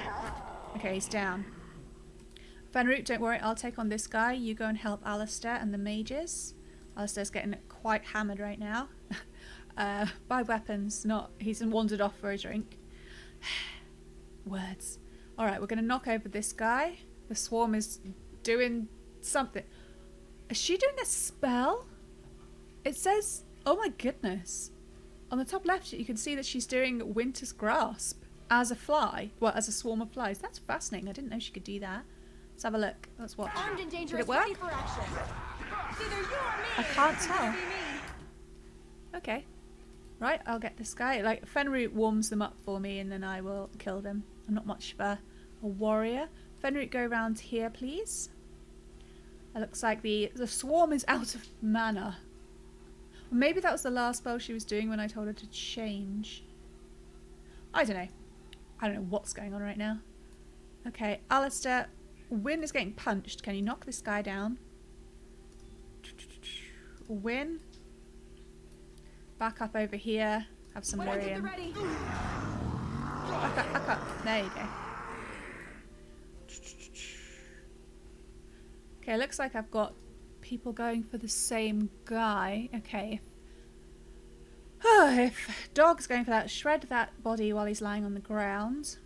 [SPEAKER 1] Okay, he's down. Fenroot, don't worry. I'll take on this guy. You go and help Alistair and the mages. Alistair's getting quite hammered right now. By weapons, not... He's wandered off for a drink. Words. Alright, we're going to knock over this guy. The swarm is doing something. Is she doing a spell? It says... Oh my goodness. On the top left, you can see that she's doing Winter's Grasp as a fly. Well, as a swarm of flies. That's fascinating. I didn't know she could do that. Let's have a look. Let's watch.
[SPEAKER 6] Armed and
[SPEAKER 1] Did
[SPEAKER 6] dangerous,
[SPEAKER 1] it work?
[SPEAKER 6] ready for action. It's either you or me.
[SPEAKER 1] I can't
[SPEAKER 6] It's
[SPEAKER 1] tell.
[SPEAKER 6] gonna be me.
[SPEAKER 1] Okay. Right, I'll get this guy. Like, Fenroot warms them up for me and then I will kill them. I'm not much of a warrior. Fenroot, go around here, please. It looks like the swarm is out of mana. Or maybe that was the last spell she was doing when I told her to change. I don't know. I don't know what's going on right now. Okay, Alistair. Wynn is getting punched. Can you knock this guy down? Wynn. Back up over here. Have some Miriam.
[SPEAKER 6] Ready.
[SPEAKER 1] Back up, back up. There you go. Okay, looks like I've got people going for the same guy. Okay. If Dog's going for that, shred that body while he's lying on the ground.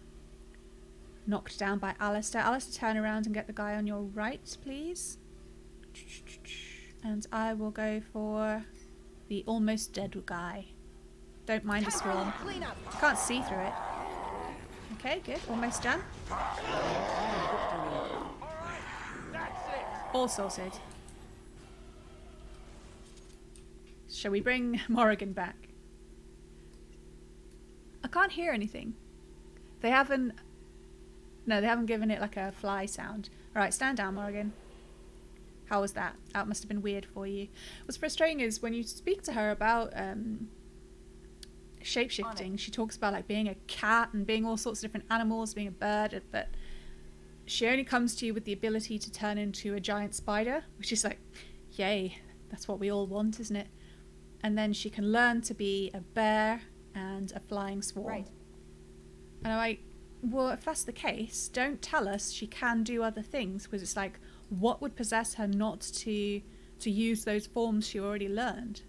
[SPEAKER 1] Knocked down by Alistair. Alistair, turn around and get the guy on your right, please. And I will go for the almost dead guy. Don't mind the swarm. Can't see through it. Okay, good. Almost done. All sorted. Shall we bring Morrigan back? I can't hear anything. They haven't... No, they haven't given it like a fly sound. Alright, stand down, Morrigan. How was that? That must have been weird for you. What's frustrating is when you speak to her about shape-shifting, she talks about like being a cat and being all sorts of different animals, being a bird, but she only comes to you with the ability to turn into a giant spider, which is like, yay, that's what we all want, isn't it? And then she can learn to be a bear and a flying swarm. Right. And I'm like, well, if that's the case, don't tell us she can do other things, because it's like, what would possess her not to use those forms she already learned?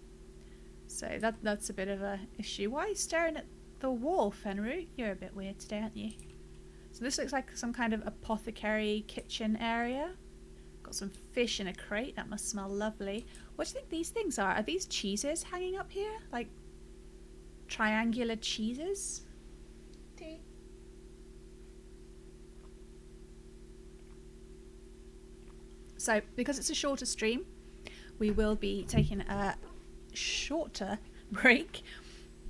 [SPEAKER 1] So that's a bit of a issue. Why are you staring at the wall, Fenroot? You're a bit weird today, aren't you? So this looks like some kind of apothecary kitchen area. Got some fish in a crate. That must smell lovely. What do you think these things are? Are these cheeses hanging up here? Like triangular cheeses? Tea. So, because it's a shorter stream, we will be taking a shorter break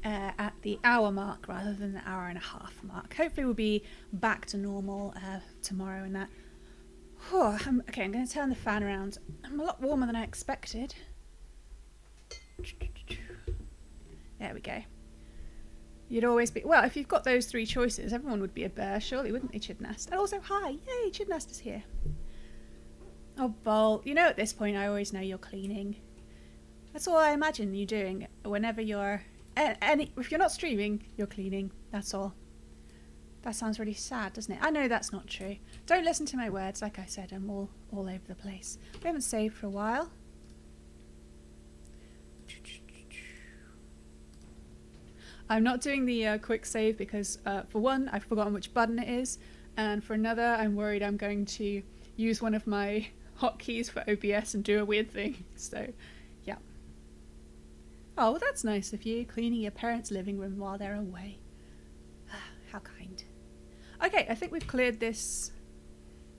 [SPEAKER 1] at the hour mark rather than the hour and a half mark. Hopefully we'll be back to normal tomorrow and that. Okay, I'm going to turn the fan around. I'm a lot warmer than I expected. There we go. You'd always be... Well, if you've got those 3 choices, everyone would be a bear, surely, wouldn't they, Chidnast? And also, hi! Yay, Chidnast is here. Oh, Bolt. You know, at this point, I always know you're cleaning. That's all I imagine you doing whenever you're... if you're not streaming, you're cleaning. That's all. That sounds really sad, doesn't it? I know that's not true. Don't listen to my words. Like I said, I'm all over the place. We haven't saved for a while. I'm not doing the quick save because, for one, I've forgotten which button it is. And for another, I'm worried I'm going to use one of my hotkeys for OBS and do a weird thing. So, yeah. Oh, well, that's nice of you, cleaning your parents' living room while they're away. How kind. Okay, I think we've cleared this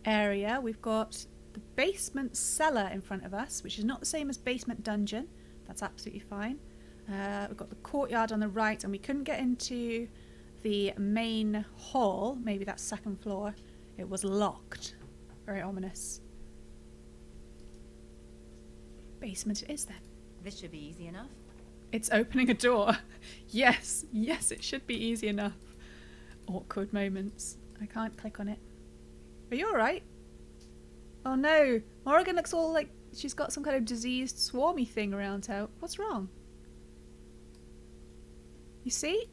[SPEAKER 1] area. We've got the basement cellar in front of us, which is not the same as basement dungeon. That's absolutely fine. We've got the courtyard on the right, and we couldn't get into the main hall. Maybe that's second floor. It was locked. Very ominous. Basement it is then.
[SPEAKER 7] This should be easy enough.
[SPEAKER 1] It's opening a door. Yes, it should be easy enough. Awkward moments. I can't click on it. Are you alright? Oh no, Morrigan looks all like she's got some kind of diseased swarmy thing around her. What's wrong? You see?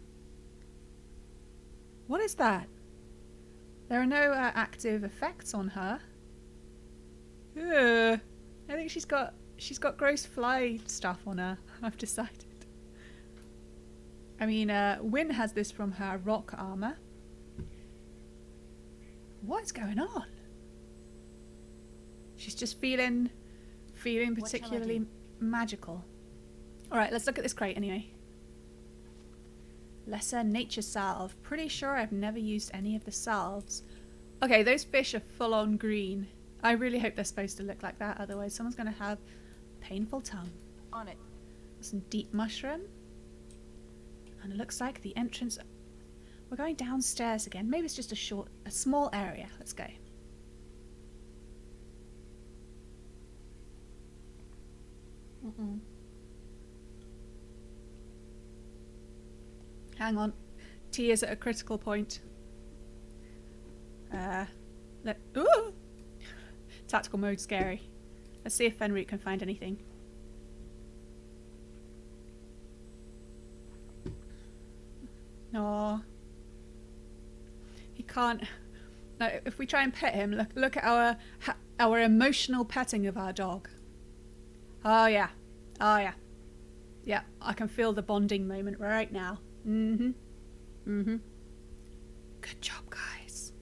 [SPEAKER 1] What is that? There are no active effects on her. Ugh. I think she's got gross fly stuff on her, I've decided. I mean, Wynne has this from her rock armor. What's going on? She's just feeling particularly magical. Alright, let's look at this crate anyway. Lesser nature salve. Pretty sure I've never used any of the salves. Okay, those fish are full on green. I really hope they're supposed to look like that, otherwise someone's going to have painful tongue.
[SPEAKER 7] On it.
[SPEAKER 1] Some deep mushroom. And it looks like the entrance... We're going downstairs again. Maybe it's just a small area. Let's go. Hang on. T is at a critical point. Ooh! Tactical mode scary. Let's see if Fenrir can find anything. No. He can't. No, if we try and pet him, look at our emotional petting of our dog. Oh yeah. Oh yeah. Yeah, I can feel the bonding moment right now. Good job, guys.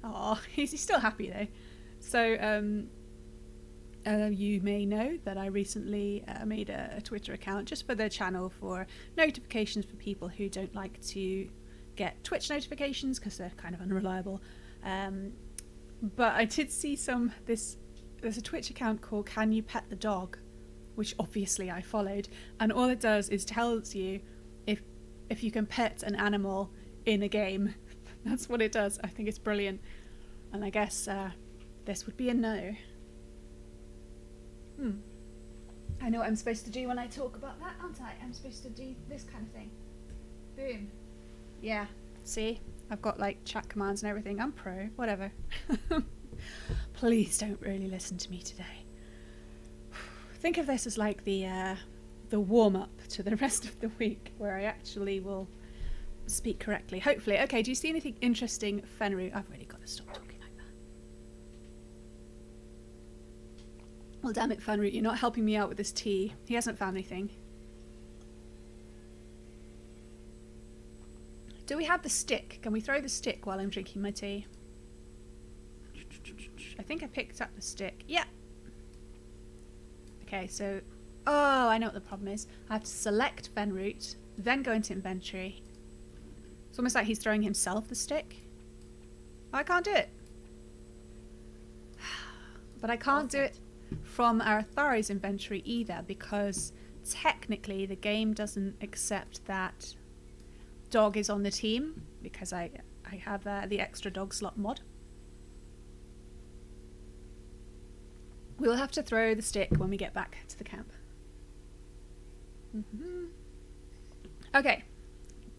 [SPEAKER 1] Oh, he's still happy though. So, you may know that I recently made a Twitter account just for the channel for notifications for people who don't like to get Twitch notifications because they're kind of unreliable. But I did see there's a Twitch account called Can You Pet the Dog, which obviously I followed, and all it does is tells you if you can pet an animal in a game. That's what it does. I think it's brilliant. And I guess this would be a no. I know what I'm supposed to do when I talk about that, aren't I? I'm supposed to do this kind of thing. Boom. Yeah, see? I've got like chat commands and everything. I'm pro, whatever. Please don't really listen to me today. Think of this as like the warm-up to the rest of the week where I actually will speak correctly. Hopefully. Okay, do you see anything interesting, Fenrir? I've really got to stop talking like that. Well, damn it, Fenrir, you're not helping me out with this tea. He hasn't found anything. Do we have the stick? Can we throw the stick while I'm drinking my tea? I think I picked up the stick. Yeah. Okay, so... Oh, I know what the problem is. I have to select Venroot, then go into inventory. It's almost like he's throwing himself the stick. I can't do it. But I can't do it from Arathari's inventory either, because technically the game doesn't accept that dog is on the team, because I have the extra dog slot mod. We'll have to throw the stick when we get back to the camp. Okay,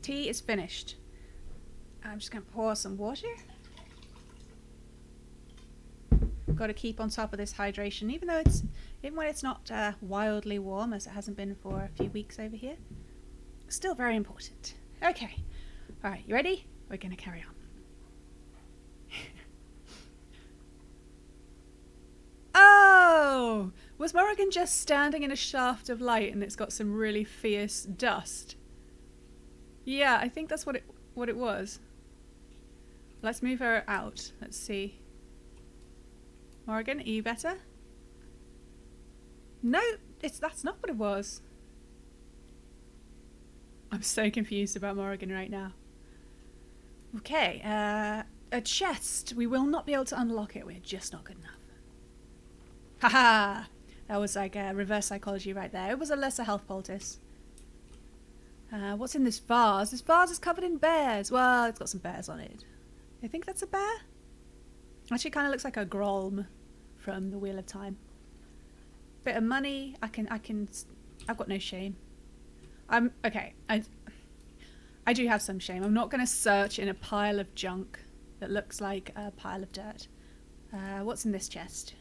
[SPEAKER 1] tea is finished. I'm just going to pour some water. Got to keep on top of this hydration, even when it's not wildly warm, as it hasn't been for a few weeks over here. Still very important. Okay, all right, you ready? We're going to carry on. Oh! Was Morrigan just standing in a shaft of light and it's got some really fierce dust? Yeah, I think that's what it was. Let's move her out. Let's see. Morrigan, are you better? No, that's not what it was. I'm so confused about Morrigan right now. Okay, a chest. We will not be able to unlock it. We're just not good enough. Haha! That was like reverse psychology right there. It was a lesser health poultice. What's in this vase? This vase is covered in bears. Well, it's got some bears on it. I think that's a bear. Actually, kind of looks like a Grolm from the Wheel of Time. Bit of money. I've got no shame. Okay. I do have some shame. I'm not going to search in a pile of junk that looks like a pile of dirt. What's in this chest?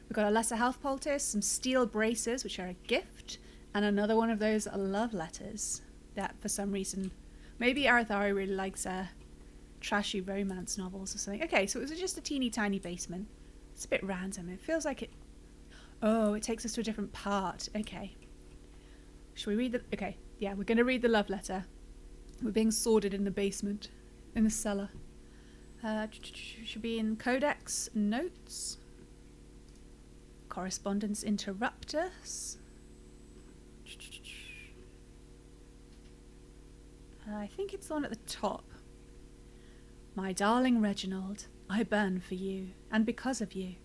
[SPEAKER 1] We've got a lesser health poultice, some steel braces, which are a gift, and another one of those love letters that, for some reason, maybe Arathari really likes trashy romance novels or something. Okay, so it was just a teeny tiny basement. It's a bit random. It feels like it... Oh, it takes us to a different part. Okay. Shall we read the... Okay, yeah, we're going to read the love letter. We're being sorted in the basement, in the cellar. Should be in Codex Notes. Correspondence Interruptus. I think it's the one at the top. My darling Reginald, I burn for you, and because of you.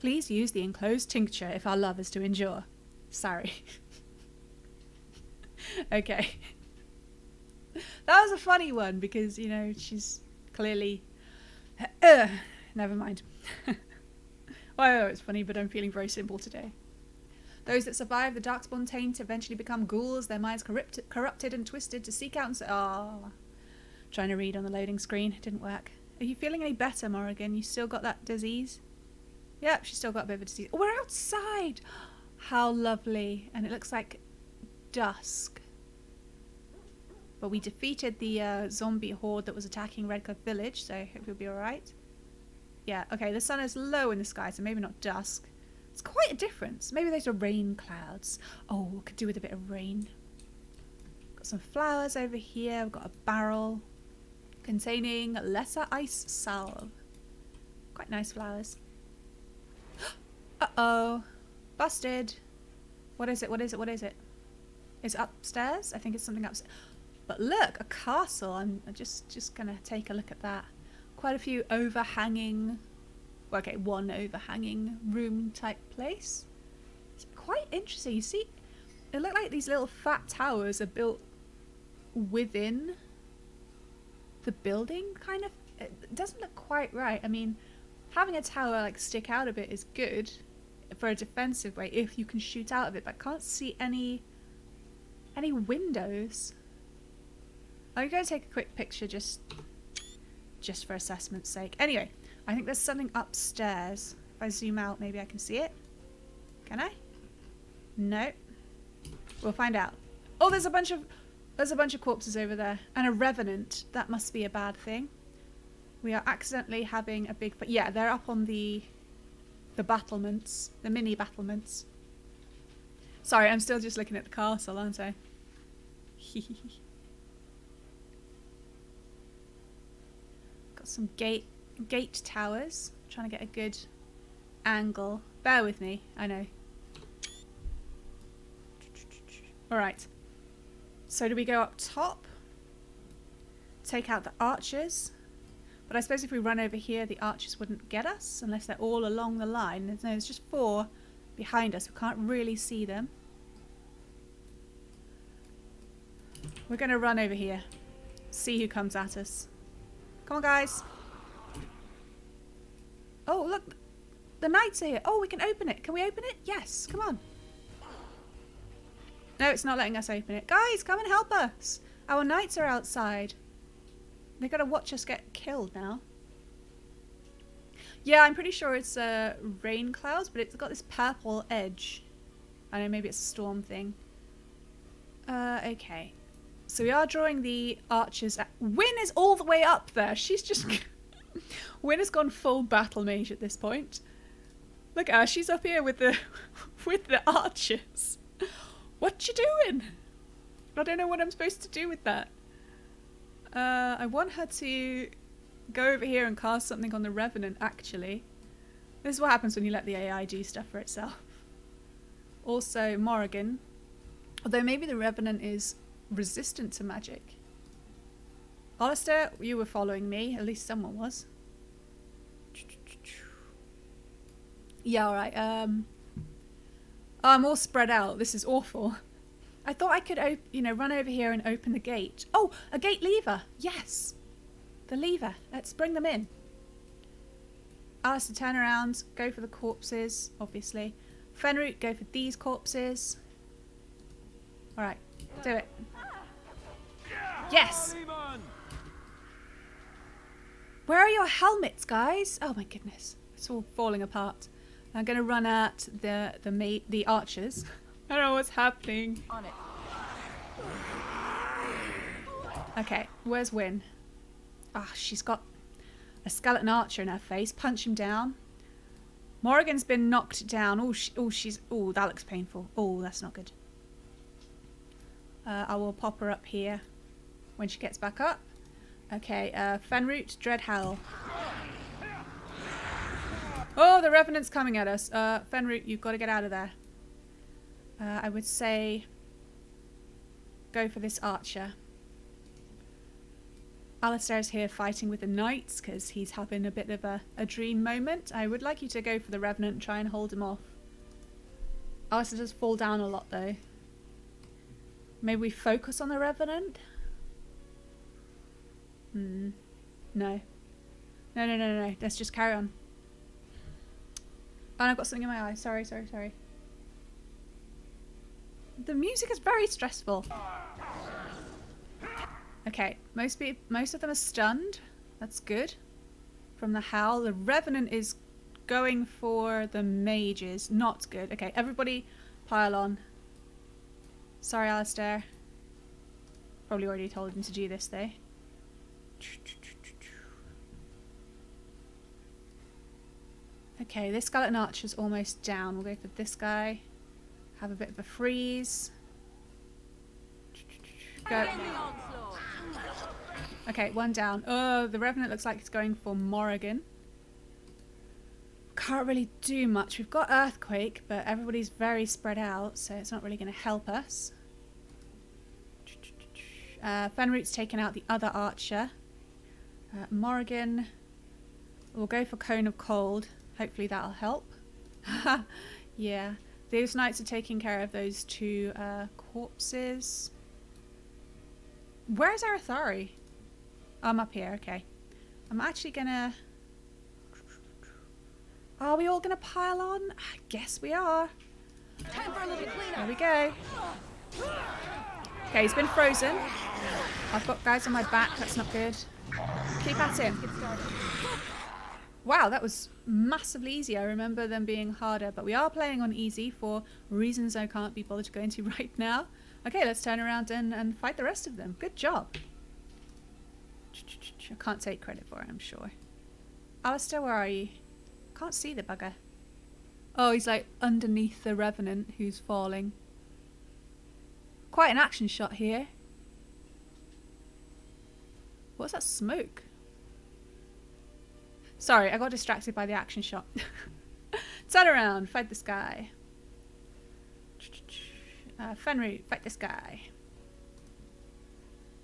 [SPEAKER 1] Please use the enclosed tincture if our love is to endure. Sorry. Okay. That was a funny one because, you know, she's clearly... Never mind. Well, it's funny, but I'm feeling very simple today. Those that survive the Darkspawn taint eventually become ghouls, their minds corrupted and twisted to seek out and... Trying to read on the loading screen. It didn't work. Are you feeling any better, Morrigan? You still got that disease? Yep, she's still got a bit of a disease. Oh, we're outside! How lovely. And it looks like dusk. But we defeated the zombie horde that was attacking Redcliffe Village, so I hope we'll be alright. Yeah, okay, the sun is low in the sky, so maybe not dusk. It's quite a difference. Maybe those are rain clouds. Oh, we could do with a bit of rain. Got some flowers over here. We've got a barrel containing lesser ice salve. Quite nice flowers. Uh-oh. Busted. What is it? What is it? What is it? Is it upstairs? I think it's something upstairs. But look, a castle. I'm just going to take a look at that. Quite a few overhanging... Well, okay, one overhanging room type place. It's quite interesting. You see, it looked like these little fat towers are built within the building, kind of. It doesn't look quite right. I mean, having a tower like stick out a bit is good for a defensive way if you can shoot out of it, but I can't see any windows. I'm going to take a quick picture just for assessment's sake. Anyway, I think there's something upstairs. If I zoom out, maybe I can see it. Can I? No. We'll find out. Oh, there's a bunch of corpses over there and a revenant. That must be a bad thing. We are accidentally having a big... Yeah, they're up on the battlements, the mini battlements. Sorry, I'm still just looking at the castle, aren't I? Got some gate towers. Trying to get a good angle. Bear with me, I know. Alright. So do we go up top? Take out the archers? But I suppose if we run over here, the archers wouldn't get us unless they're all along the line. There's just 4 behind us. We can't really see them. We're going to run over here. See who comes at us. Come on, guys. Oh, look. The knights are here. Oh, we can open it. Can we open it? Yes. Come on. No, it's not letting us open it. Guys, come and help us. Our knights are outside. They've got to watch us get killed now. Yeah, I'm pretty sure it's rain clouds, but it's got this purple edge. I don't know, maybe it's a storm thing. Okay. So we are drawing the archers. Wynn is all the way up there. She's just... Wynn has gone full battle mage at this point. Look at her. She's up here with the with the archers. What you doing? I don't know what I'm supposed to do with that. I want her to go over here and cast something on the Revenant, actually. This is what happens when you let the AI do stuff for itself. Also, Morrigan. Although maybe the Revenant is resistant to magic. Alistair, you were following me. At least someone was. Yeah, alright. I'm all spread out. This is awful. I thought I could, run over here and open the gate. Oh, a gate lever. Yes. The lever. Let's bring them in. Alistair, turn around. Go for the corpses, obviously. Fenroot, go for these corpses. Alright, do it. Yes! Where are your helmets, guys? Oh my goodness. It's all falling apart. I'm going to run at the archers. I don't know what's happening.
[SPEAKER 7] On it.
[SPEAKER 1] Okay, where's Wynne? Ah, she's got a skeleton archer in her face. Punch him down. Morrigan's been knocked down. Oh, that looks painful. Oh, that's not good. I will pop her up here when she gets back up. Okay, Fenroot, Dreadhowl. Oh, the Revenant's coming at us. Fenroot, you've got to get out of there. I would say go for this archer. Alistair's here fighting with the knights because he's having a bit of a dream moment. I would like you to go for the Revenant and try and hold him off. Alistair does fall down a lot though. Maybe we focus on the Revenant? No. No. Let's just carry on. Oh, and I've got something in my eye. Sorry. The music is very stressful. Okay, most of them are stunned. That's good. From the howl, the Revenant is going for the mages. Not good. Okay, everybody pile on. Sorry, Alistair. Probably already told him to do this, though. Okay, this skeleton archer's almost down. We'll go for this guy. Have a bit of a freeze. Go. Okay, one down. Oh, the Revenant looks like it's going for Morrigan. Can't really do much. We've got Earthquake, but everybody's very spread out, so it's not really going to help us. Fenroot's taken out the other archer. Morrigan will go for Cone of Cold. Hopefully that'll help. Yeah. Those knights are taking care of those two corpses. Where's Arathari? I'm up here, okay. I'm actually gonna... Are we all gonna pile on? I guess we are.
[SPEAKER 6] Time for a little cleanup.
[SPEAKER 1] There we go. Okay, he's been frozen. I've got guys on my back, that's not good. Keep at him. Wow, that was massively easy. I remember them being harder, but we are playing on easy for reasons I can't be bothered to go into right now. Okay, let's turn around and fight the rest of them. Good job. I can't take credit for it, I'm sure. Alistair, where are you? Can't see the bugger. Oh, he's like underneath the Revenant who's falling. Quite an action shot here. What's that smoke? Sorry, I got distracted by the action shot. Turn around, fight this guy. Fenroot, fight this guy.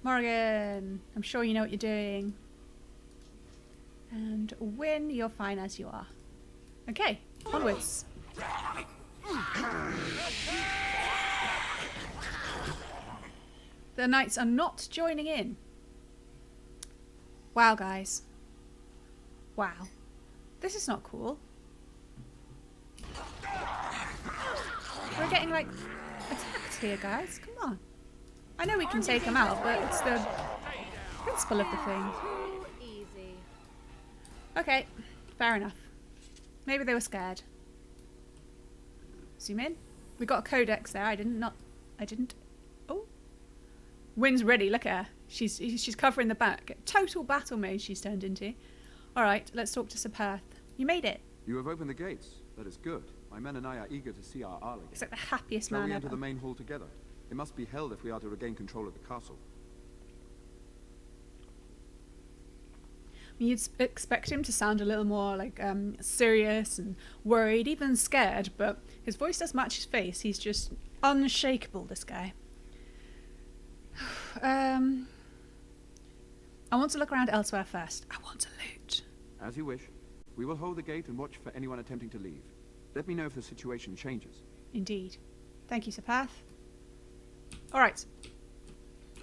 [SPEAKER 1] Morrigan, I'm sure you know what you're doing. And Wynne, you're fine as you are. Okay, onwards. The knights are not joining in. Wow, guys. Wow. This is not cool. We're getting, like, attacked here, guys. Come on. I know we can take them out, but it's the principle of the thing.
[SPEAKER 6] Easy.
[SPEAKER 1] Okay, fair enough. Maybe they were scared. Zoom in. We got a codex there. I didn't. Oh. Wynne's ready. Look at her. She's covering the back. Total battle mage she's turned into. All right, let's talk to Sir Perth. You made it.
[SPEAKER 8] You have opened the gates. That is good. My men and I are eager to see our Arl again.
[SPEAKER 1] It's like the happiest
[SPEAKER 8] Shall
[SPEAKER 1] man
[SPEAKER 8] we
[SPEAKER 1] ever.
[SPEAKER 8] enter the main hall together? It must be held if we are to regain control of the castle.
[SPEAKER 1] You'd expect him to sound a little more like serious and worried, even scared, but his voice does match his face. He's just unshakable, this guy. I want to look around elsewhere first. I want to loot.
[SPEAKER 8] As you wish. We will hold the gate and watch for anyone attempting to leave. Let me know if the situation changes.
[SPEAKER 1] Indeed. Thank you, Sir Path. Alright.